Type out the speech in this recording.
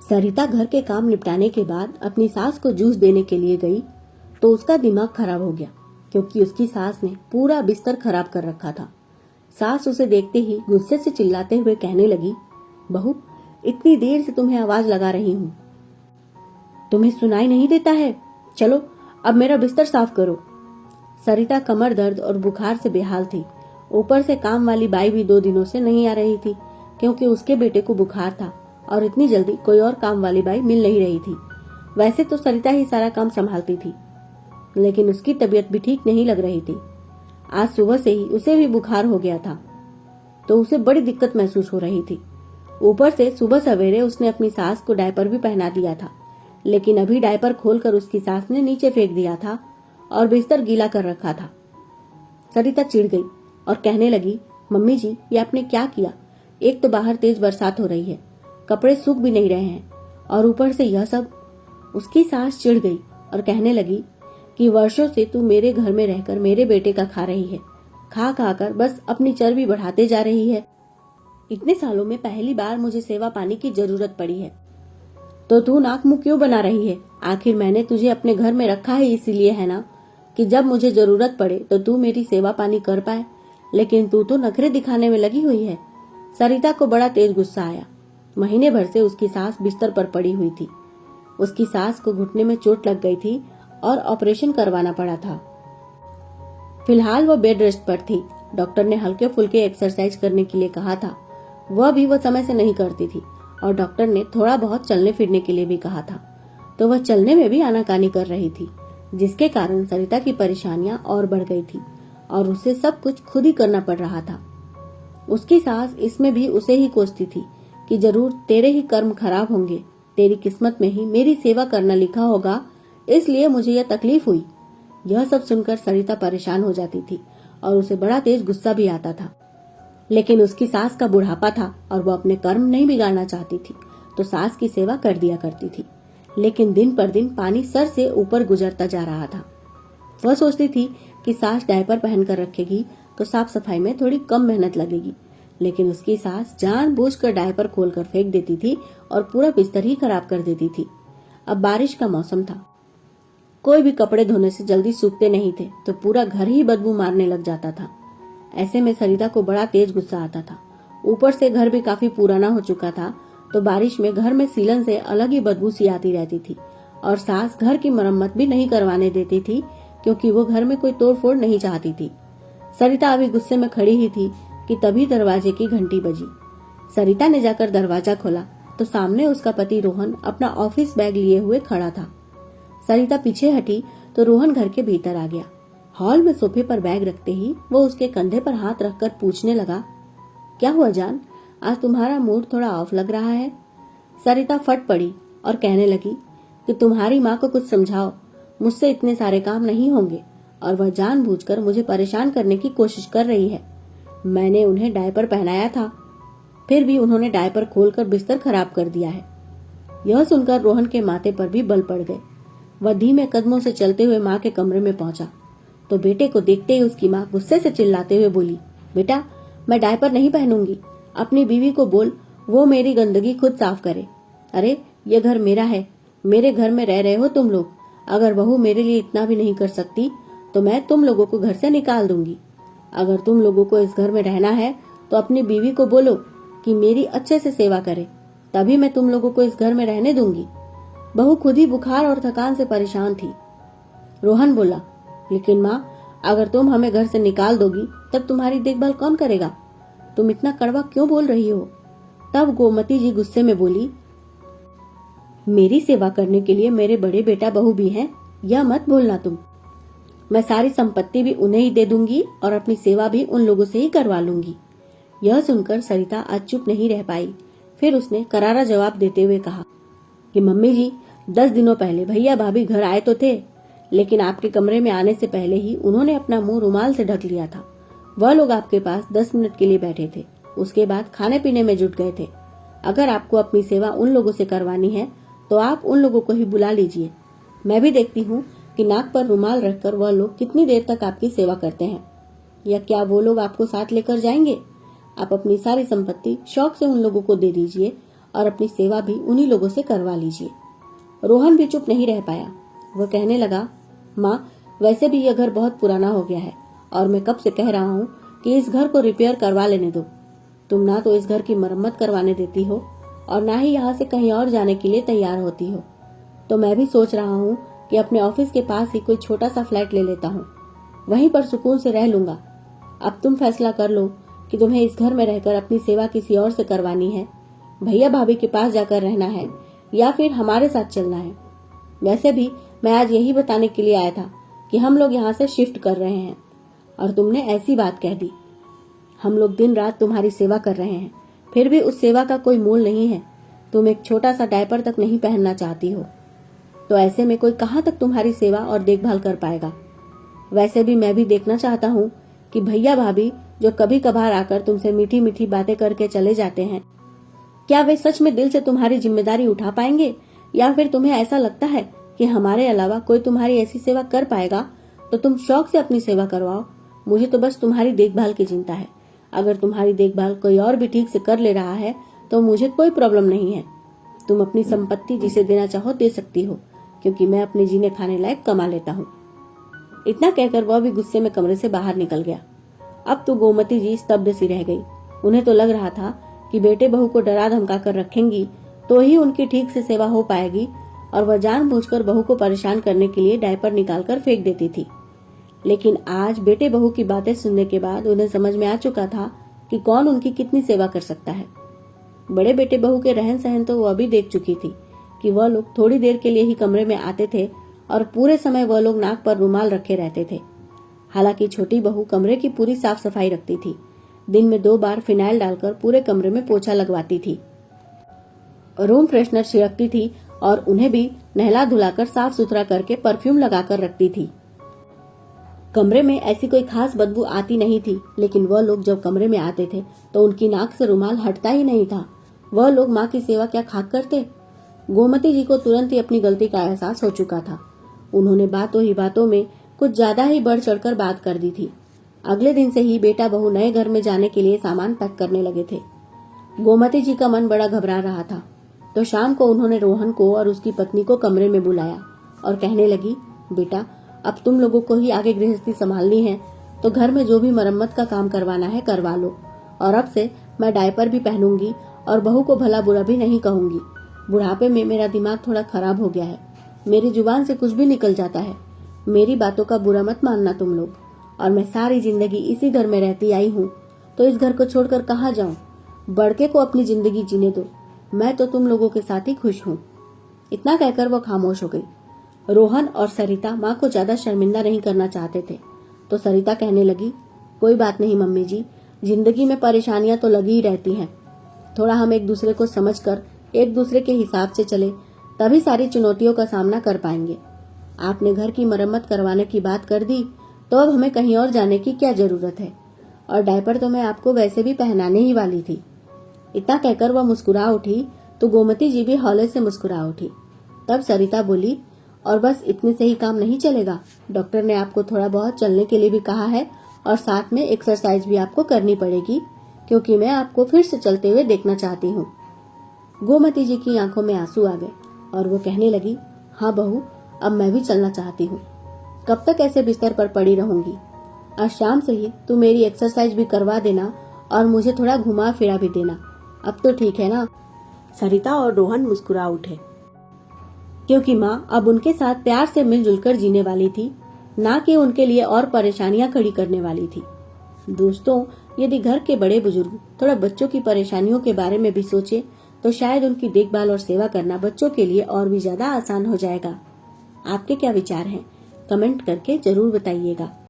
सरिता घर के काम निपटाने के बाद अपनी सास को जूस देने के लिए गई तो उसका दिमाग खराब हो गया, क्योंकि उसकी सास ने पूरा बिस्तर खराब कर रखा था। सास उसे देखते ही गुस्से से चिल्लाते हुए कहने लगी, बहू, इतनी देर से तुम्हें आवाज लगा रही हूँ, तुम्हें सुनाई नहीं देता है? चलो अब मेरा बिस्तर साफ करो। सरिता कमर दर्द और बुखार से बेहाल थी। ऊपर से काम वाली बाई भी 2 दिनों से नहीं आ रही थी, क्योंकि उसके बेटे को बुखार था और इतनी जल्दी कोई और काम वाली बाई मिल नहीं रही थी। वैसे तो सरिता ही सारा काम संभालती थी, लेकिन उसकी तबीयत भी ठीक नहीं लग रही थी। आज सुबह से ही उसे भी बुखार हो गया था, तो उसे बड़ी दिक्कत महसूस हो रही थी। ऊपर से सुबह सवेरे उसने अपनी सास को डायपर भी पहना दिया था, लेकिन अभी डायपर खोलकर उसकी सास ने नीचे फेंक दिया था और बिस्तर गीला कर रखा था। सरिता चिढ़ गई और कहने लगी, मम्मी जी, ये आपने क्या किया? एक तो बाहर तेज बरसात हो रही है, कपड़े सूख भी नहीं रहे हैं, और ऊपर से यह सब। उसकी सास चिढ़ गई और कहने लगी कि वर्षों से तू मेरे घर में रहकर मेरे बेटे का खा रही है, खा खा कर बस अपनी चर्बी बढ़ाते जा रही है। इतने सालों में पहली बार मुझे सेवा पानी की जरूरत पड़ी है, तो तू नाक मुंह क्यों बना रही है? आखिर मैंने तुझे अपने घर में रखा है इसीलिए है ना, कि जब मुझे जरूरत पड़े तो तू मेरी सेवा पानी कर पाए, लेकिन तू तो नखरे दिखाने में लगी हुई है। सरिता को बड़ा तेज गुस्सा आया। महीने भर से उसकी सास बिस्तर पर पड़ी हुई थी। उसकी सास को घुटने में चोट लग गई थी और ऑपरेशन करवाना पड़ा था। फिलहाल वो बेड रेस्ट पर थी। डॉक्टर ने हल्के फुल्के एक्सरसाइज करने के लिए कहा था, वह भी वो समय से नहीं करती थी, और डॉक्टर ने थोड़ा बहुत चलने फिरने के लिए भी कहा था, तो वह चलने में भी आनाकानी कर रही थी, जिसके कारण सरिता की परेशानियां और बढ़ गई थी और उसे सब कुछ खुद ही करना पड़ रहा था। उसकी सास इसमें भी उसे ही कोसती थी कि जरूर तेरे ही कर्म खराब होंगे, तेरी किस्मत में ही मेरी सेवा करना लिखा होगा, इसलिए मुझे यह तकलीफ हुई। यह सब सुनकर सरिता परेशान हो जाती थी और उसे बड़ा तेज गुस्सा भी आता था। लेकिन उसकी सास का बुढ़ापा था और वह अपने कर्म नहीं बिगाड़ना चाहती थी, तो सास की सेवा कर दिया करती थी। लेकिन दिन पर दिन पानी सर से ऊपर गुजरता जा रहा था। वह सोचती थी कि सास डायपर पहनकर रखेगी तो साफ सफाई में थोड़ी कम मेहनत लगेगी, लेकिन उसकी सास जानबूझकर डायपर खोलकर फेंक देती थी और पूरा बिस्तर ही खराब कर देती थी। अब बारिश का मौसम था, कोई भी कपड़े धोने से जल्दी सूखते नहीं थे, तो पूरा घर ही बदबू मारने लग जाता था। ऐसे में सरिता को बड़ा तेज गुस्सा आता था। ऊपर से घर भी काफी पुराना हो चुका था, तो बारिश में घर में सीलन से अलग ही बदबू सी आती रहती थी, और सास घर की मरम्मत भी नहीं करवाने देती थी, क्योंकि वो घर में कोई तोड़फोड़ नहीं चाहती थी। सरिता अभी गुस्से में खड़ी ही थी कि तभी दरवाजे की घंटी बजी। सरिता ने जाकर दरवाजा खोला तो सामने उसका पति रोहन अपना ऑफिस बैग लिए हुए खड़ा था। सरिता पीछे हटी तो रोहन घर के भीतर आ गया। हॉल में सोफे पर बैग रखते ही वो उसके कंधे पर हाथ रखकर पूछने लगा, क्या हुआ जान, आज तुम्हारा मूड थोड़ा ऑफ लग रहा है? सरिता फट पड़ी और कहने लगी कि तुम्हारी माँ को कुछ समझाओ, मुझसे इतने सारे काम नहीं होंगे, और वह जानबूझकर मुझे परेशान करने की कोशिश कर रही है। मैंने उन्हें डायपर पहनाया था, फिर भी उन्होंने डायपर खोलकर बिस्तर खराब कर दिया है। यह सुनकर रोहन के माथे पर भी बल पड़ गए। वह धीमे कदमों से चलते हुए माँ के कमरे में पहुंचा तो बेटे को देखते ही उसकी माँ गुस्से से चिल्लाते हुए बोली, बेटा, मैं डायपर नहीं पहनूंगी, अपनी बीवी को बोल वो मेरी गंदगी खुद साफ करे। अरे ये घर मेरा है, मेरे घर में रह रहे हो तुम लोग, अगर बहू मेरे लिए इतना भी नहीं कर सकती तो मैं तुम लोगों को घर से निकाल दूंगी। अगर तुम लोगों को इस घर में रहना है तो अपनी बीवी को बोलो कि मेरी अच्छे से सेवा करे, तभी मैं तुम लोगों को इस घर में रहने दूंगी। बहू खुद ही बुखार और थकान से परेशान थी। रोहन बोला, लेकिन माँ, अगर तुम हमें घर से निकाल दोगी तब तुम्हारी देखभाल कौन करेगा? तुम इतना कड़वा क्यों बोल रही हो? तब गोमती जी गुस्से में बोली, मेरी सेवा करने के लिए मेरे बड़े बेटा बहू भी हैं, यह मत भूलना तुम। मैं सारी संपत्ति भी उन्हें ही दे दूंगी और अपनी सेवा भी उन लोगों से ही करवा लूंगी। यह सुनकर सरिता आज चुप नहीं रह पाई। फिर उसने करारा जवाब देते हुए कहा कि मम्मी जी, 10 दिनों पहले भैया भाभी घर आए तो थे, लेकिन आपके कमरे में आने से पहले ही उन्होंने अपना मुंह रुमाल से ढक लिया था। वह लोग आपके पास 10 मिनट के लिए बैठे थे, उसके बाद खाने पीने में जुट गए थे। अगर आपको अपनी सेवा उन लोगों से करवानी है तो आप उन लोगों को ही बुला लीजिए। मैं भी देखती हूँ कि नाक पर रुमाल रखकर वह लोग कितनी देर तक आपकी सेवा करते हैं। या क्या वो लोग आपको साथ लेकर जाएंगे? आप अपनी सारी संपत्ति शौक से उन लोगों को दे दीजिए और अपनी सेवा भी उन्हीं लोगों से करवा लीजिए। रोहन भी चुप नहीं रह पाया। वह कहने लगा, माँ, वैसे भी यह घर बहुत पुराना हो गया है और मैं कब से कह रहा हूँ कि इस घर को रिपेयर करवा लेने दो। तुम ना तो इस घर की मरम्मत करवाने देती हो और ना ही यहाँ से कहीं और जाने के लिए तैयार होती हो। तो मैं भी सोच रहा हूँ कि अपने ऑफिस के पास ही कोई छोटा सा फ्लैट ले लेता हूँ, वहीं पर सुकून से रह लूंगा। अब तुम फैसला कर लो कि तुम्हें इस घर में रहकर अपनी सेवा किसी और से करवानी है, भैया भाभी के पास जाकर रहना है या फिर हमारे साथ चलना है। वैसे भी मैं आज यही बताने के लिए आया था कि हम लोग यहाँ से शिफ्ट कर रहे हैं और तुमने ऐसी बात कह दी। हम लोग दिन रात तुम्हारी सेवा कर रहे हैं, फिर भी उस सेवा का कोई मोल नहीं है। तुम एक छोटा सा डायपर तक नहीं पहनना चाहती हो, तो ऐसे में कोई कहाँ तक तुम्हारी सेवा और देखभाल कर पाएगा। वैसे भी मैं भी देखना चाहता हूँ कि भैया भाभी जो कभी कभार आकर तुमसे मीठी मीठी बातें करके चले जाते हैं, क्या वे सच में दिल से तुम्हारी जिम्मेदारी उठा पाएंगे या फिर तुम्हें ऐसा लगता है कि हमारे अलावा कोई तुम्हारी ऐसी सेवा कर पाएगा तो तुम शौक से अपनी सेवा करवाओ। मुझे तो बस तुम्हारी देखभाल की चिंता है। अगर तुम्हारी देखभाल कोई और भी ठीक से कर ले रहा है तो मुझे कोई प्रॉब्लम नहीं है। तुम अपनी संपत्ति जिसे देना चाहो दे सकती हो, क्योंकि मैं अपने जीने खाने लायक कमा लेता हूँ। इतना कहकर वह भी गुस्से में कमरे से बाहर निकल गया। अब तो गोमती जी स्तब्ध सी रह गई। उन्हें तो लग रहा था कि बेटे बहू को डरा धमका कर रखेंगी तो ही उनकी ठीक से सेवा हो पाएगी, और वह जानबूझकर बहू को परेशान करने के लिए डायपर निकालकर फेंक देती थी। लेकिन आज बेटे बहू की बातें सुनने के बाद उन्हें समझ में आ चुका था कि कौन उनकी कितनी सेवा कर सकता है। बड़े बेटे बहू के रहन सहन तो वह भी देख चुकी थी कि वह लोग थोड़ी देर के लिए ही कमरे में आते थे और पूरे समय वह लोग नाक पर रुमाल रखे रहते थे। हालांकि छोटी बहू कमरे की पूरी साफ सफाई रखती थी। दिन में 2 बार फिनाइल डालकर पूरे कमरे में पोछा लगवाती थी, रूम फ्रेशनर छिड़कती थी और उन्हें भी नहला धुलाकर साफ सुथरा करके परफ्यूम लगाकर रखती थी। कमरे में ऐसी कोई खास बदबू आती नहीं थी, लेकिन वह लोग जब कमरे में आते थे तो उनकी नाक से रुमाल हटता ही नहीं था। वह लोग माँ की सेवा क्या खाक करते। गोमती जी को तुरंत ही अपनी गलती का एहसास हो चुका था। उन्होंने बातों ही बातों में कुछ ज्यादा ही बढ़ चढ़कर बात कर दी थी। अगले दिन से ही बेटा बहू नए घर में जाने के लिए सामान पैक करने लगे थे। गोमती जी का मन बड़ा घबरा रहा था, तो शाम को उन्होंने रोहन को और उसकी पत्नी को कमरे में बुलाया और कहने लगी, बेटा, अब तुम लोगों को ही आगे गृहस्थी संभालनी है, तो घर में जो भी मरम्मत का काम करवाना है करवा लो, और अब से मैं डायपर भी पहनूंगी और बहू को भला बुरा भी नहीं कहूंगी। बुढ़ापे में मेरा दिमाग थोड़ा खराब हो गया है, मेरी जुबान से कुछ भी निकल जाता है। मेरी बातों का बुरा मत मानना तुम लोग। और मैं सारी जिंदगी इसी घर में रहती आई हूँ, तो इस घर को छोड़कर कहाँ जाऊँ। बड़के को अपनी जिंदगी जीने दो, मैं तो तुम लोगों के साथ ही खुश हूँ। इतना कहकर वो खामोश हो गई। रोहन और सरिता माँ को ज्यादा शर्मिंदा नहीं करना चाहते थे, तो सरिता कहने लगी, कोई बात नहीं मम्मी जी, जिंदगी में परेशानियां तो लगी ही रहती हैं। थोड़ा हम एक दूसरे को समझकर एक दूसरे के हिसाब से चले, तभी सारी चुनौतियों का सामना कर पाएंगे। आपने घर की मरम्मत करवाने की बात कर दी, तो अब हमें कहीं और जाने की क्या जरूरत है, और डायपर तो मैं आपको वैसे भी पहनाने ही वाली थी। इतना कहकर वह मुस्कुरा उठी तो गोमती जी भी हौले से मुस्कुरा उठी। तब सरिता बोली, और बस इतने से ही काम नहीं चलेगा, डॉक्टर ने आपको थोड़ा बहुत चलने के लिए भी कहा है और साथ में एक्सरसाइज भी आपको करनी पड़ेगी, क्योंकि मैं आपको फिर से चलते हुए देखना चाहती हूँ। गोमती जी की आंखों में आंसू आ गए और वो कहने लगी, हाँ बहू, अब मैं भी चलना चाहती हूँ। कब तक ऐसे बिस्तर पर पड़ी रहूंगी। आज शाम से ही तू मेरी एक्सरसाइज भी करवा देना और मुझे थोड़ा घुमा फिरा भी देना। अब तो ठीक है ना। सरिता और रोहन मुस्कुरा उठे, क्योंकि माँ अब उनके साथ प्यार से मिलजुल कर जीने वाली थी, ना कि उनके लिए और परेशानियां खड़ी करने वाली थी। दोस्तों, यदि घर के बड़े बुजुर्ग थोड़ा बच्चों की परेशानियों के बारे में भी सोचे तो शायद उनकी देखभाल और सेवा करना बच्चों के लिए और भी ज्यादा आसान हो जाएगा। आपके क्या विचार हैं? कमेंट करके जरूर बताइएगा।